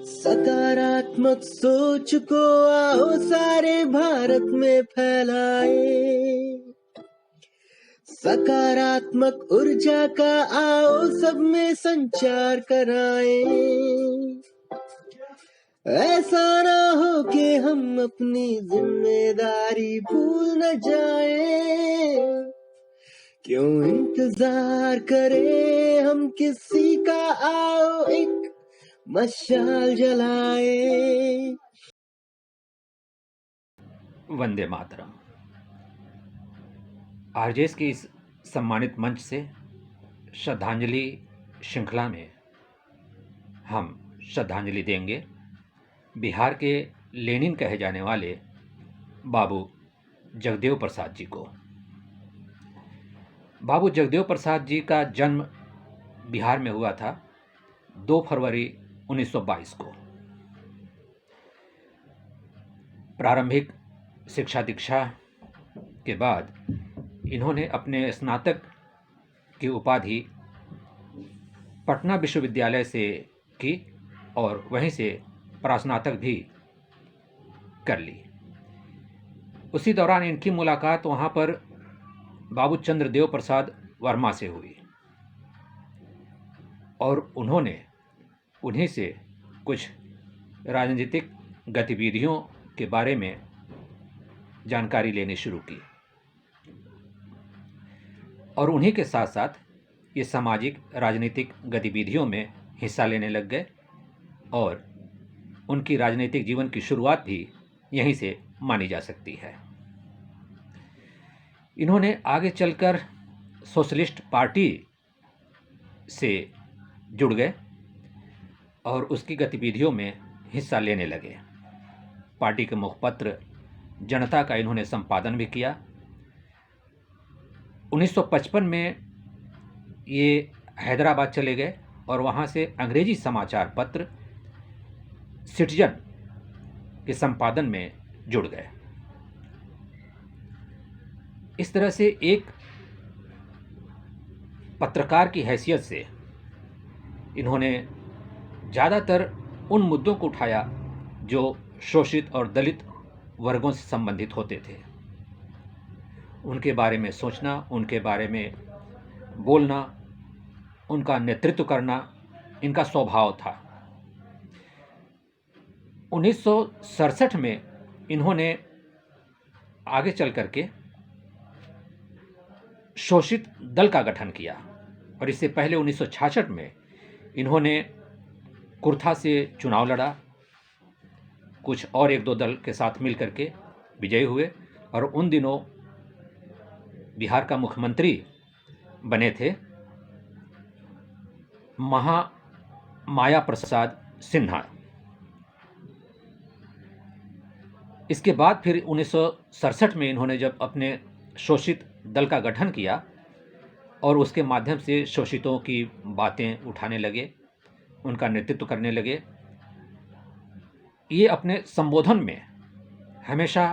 सकारात्मक सोच को आओ सारे भारत में फैलाए। सकारात्मक ऊर्जा का आओ सब में संचार कराए। ऐसा ना हो कि हम अपनी जिम्मेदारी भूल न जाए। क्यों इंतजार करें हम किसी का, आओ एक मशाल जलाए। वंदे मातरम। आरजेएस के इस सम्मानित मंच से श्रद्धांजलि श्रृंखला में हम श्रद्धांजलि देंगे बिहार के लेनिन कहे जाने वाले बाबू जगदेव प्रसाद जी को। बाबू जगदेव प्रसाद जी का जन्म बिहार में हुआ था 2 फरवरी 1922 को। प्रारंभिक शिक्षा दीक्षा के बाद इन्होंने अपने स्नातक की उपाधि पटना विश्वविद्यालय से की और वहीं से परास्नातक भी कर ली। उसी दौरान इनकी मुलाकात वहाँ पर बाबू चंद्रदेव प्रसाद वर्मा से हुई और उन्होंने उन्हीं से कुछ राजनीतिक गतिविधियों के बारे में जानकारी लेनी शुरू की और उन्हीं के साथ साथ ये सामाजिक राजनीतिक गतिविधियों में हिस्सा लेने लग गए और उनकी राजनीतिक जीवन की शुरुआत भी यहीं से मानी जा सकती है। इन्होंने आगे चलकर सोशलिस्ट पार्टी से जुड़ गए और उसकी गतिविधियों में हिस्सा लेने लगे। पार्टी के मुखपत्र जनता का इन्होंने संपादन भी किया। 1955 में ये हैदराबाद चले गए और वहाँ से अंग्रेजी समाचार पत्र सिटीजन के संपादन में जुड़ गए। इस तरह से एक पत्रकार की हैसियत से इन्होंने ज़्यादातर उन मुद्दों को उठाया जो शोषित और दलित वर्गों से संबंधित होते थे। उनके बारे में सोचना, उनके बारे में बोलना, उनका नेतृत्व करना इनका स्वभाव था। 1967 में इन्होंने आगे चल करके शोषित दल का गठन किया और इससे पहले 1966 में इन्होंने कुर्था से चुनाव लड़ा। कुछ और 1-2 दल के साथ मिल करके विजयी हुए और उन दिनों बिहार का मुख्यमंत्री बने थे माया प्रसाद सिन्हा। इसके बाद फिर 1967 में इन्होंने जब अपने शोषित दल का गठन किया और उसके माध्यम से शोषितों की बातें उठाने लगे, उनका नेतृत्व करने लगे। ये अपने संबोधन में हमेशा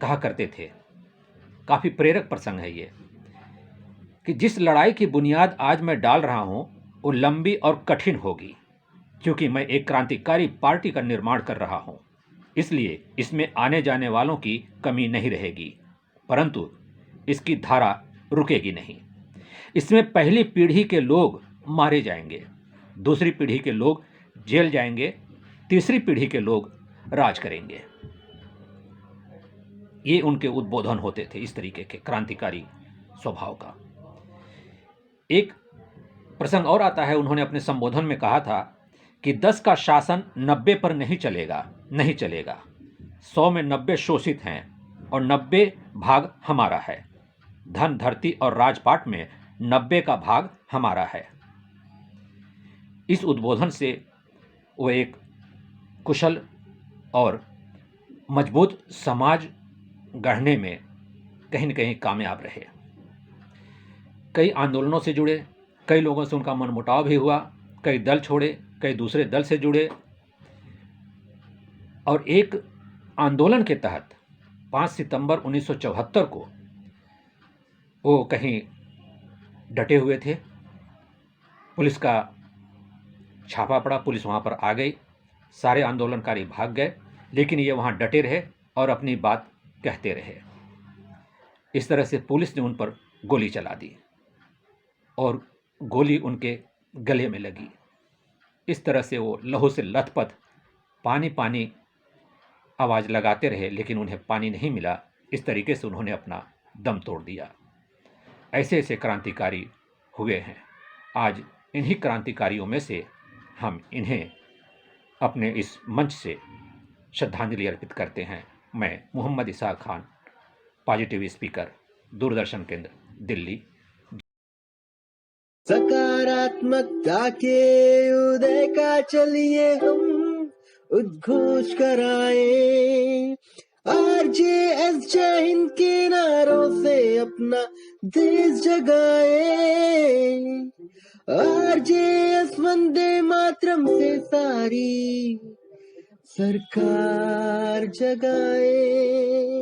कहा करते थे, काफ़ी प्रेरक प्रसंग है ये, कि जिस लड़ाई की बुनियाद आज मैं डाल रहा हूँ वो लंबी और कठिन होगी, क्योंकि मैं एक क्रांतिकारी पार्टी का निर्माण कर रहा हूँ। इसलिए इसमें आने जाने वालों की कमी नहीं रहेगी, परंतु इसकी धारा रुकेगी नहीं। इसमें पहली पीढ़ी के लोग मारे जाएंगे, दूसरी पीढ़ी के लोग जेल जाएंगे, तीसरी पीढ़ी के लोग राज करेंगे। ये उनके उद्बोधन होते थे, इस तरीके के क्रांतिकारी स्वभाव का। एक प्रसंग और आता है, उन्होंने अपने संबोधन में कहा था कि 10 का शासन 90 पर नहीं चलेगा, 100 में 90 शोषित हैं और 90 भाग हमारा है। धन, धरती और राजपाट में 90 का भाग हमारा है। इस उद्बोधन से वो एक कुशल और मजबूत समाज गढ़ने में कहीं न कहीं कामयाब रहे। कई आंदोलनों से जुड़े, कई लोगों से उनका मनमुटाव भी हुआ, कई दल छोड़े, कई दूसरे दल से जुड़े और एक आंदोलन के तहत 5 सितंबर 1974 को वो कहीं डटे हुए थे। पुलिस का छापा पड़ा, पुलिस वहाँ पर आ गई सारे आंदोलनकारी भाग गए, लेकिन ये वहाँ डटे रहे और अपनी बात कहते रहे। इस तरह से पुलिस ने उन पर गोली चला दी और गोली उनके गले में लगी। इस तरह से वो लहू से लथपथ पानी पानी आवाज़ लगाते रहे, लेकिन उन्हें पानी नहीं मिला। इस तरीके से उन्होंने अपना दम तोड़ दिया। ऐसे ऐसे क्रांतिकारी हुए हैं। आज इन्हीं क्रांतिकारियों में से हम इन्हें अपने इस मंच से श्रद्धांजलि अर्पित करते हैं। मैं मोहम्मद इसहाक खान, पॉजिटिव स्पीकर, दूरदर्शन केंद्र, दिल्ली। सकारात्मकता के उदय का चलिए हम उद्घोष कराएं। RJS जय हिंद के नारों से अपना देश जगाएं। RJS वंदे मातरम से सारी सरकार जगाए।